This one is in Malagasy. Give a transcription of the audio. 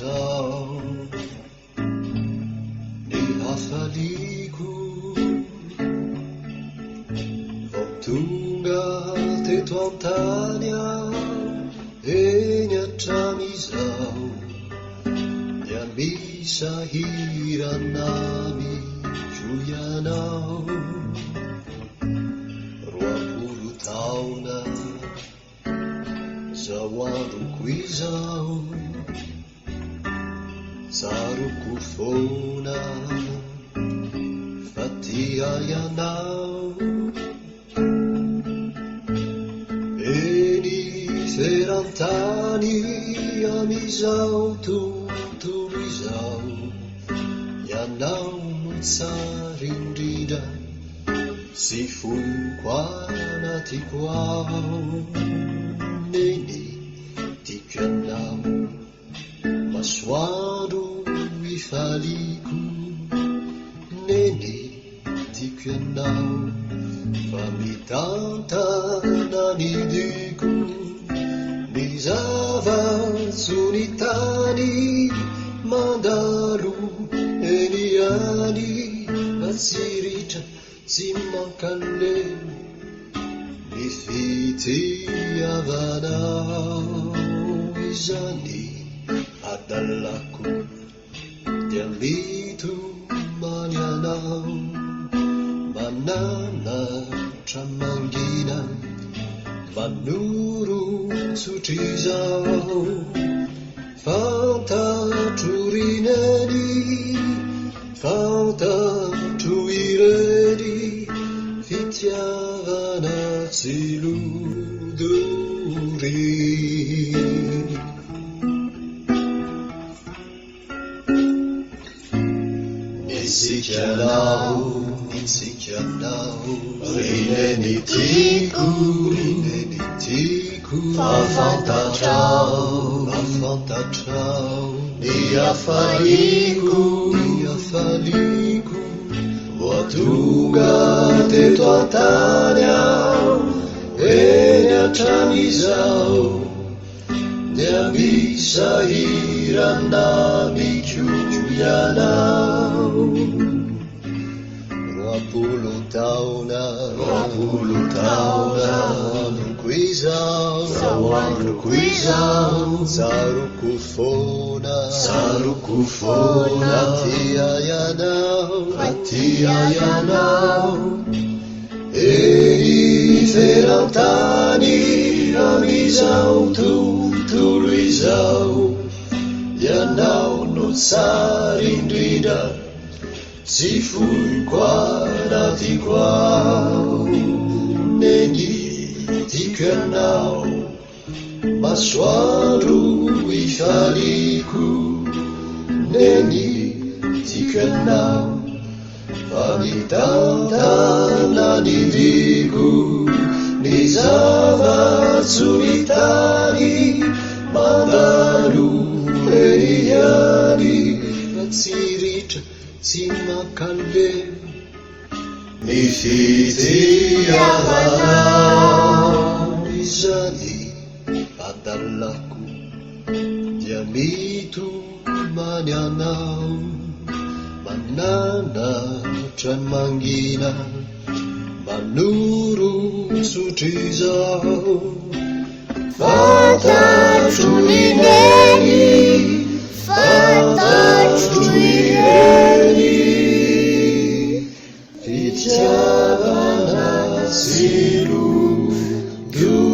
tao ni hafaliko vao tonga teto an-tany aho eny hatramin'izao dia misahirana mijoy ianao roapolo taona zao androko izao saroko foana fa tia ianao eny ferantany amizao tontolo izao ianao no tsara indrindra sy fonoko anatiko ao neny tiako ianao masoandro ifaliko neny tiako ianao fa mitantana ny diko ny zava-tsony tany mandalo eny any tsy ritra tsy mankanle ny fitiavanao izany adalako dia mitomany anao mananatra mangina manoro sotry izao fantatro rineny fantatro ireny fitiavana tsy lodory nisikanao rineny tiko fafantatrao ny afaliko voatonga teto an-tany aho eny hatramin'izao dia misahirana mijojo ianao roapolo taona androko izao saroko foana tia ianao eny ferantany amizao tontolo izao ianao no tsara indrindra tsy fonoko anatiko ao neny tiako ianao masoandro ifaliko neny tiako ianao fa mitantana ny diko ny zava-tsony tany mandalo eny any fa tsy ritra tsy mankanle ny fitiavanao izany adalako dia mitomany anao mananatra mangina manoro sotry izao fantatro ineny fantatro ireny fitiavana tsy lodo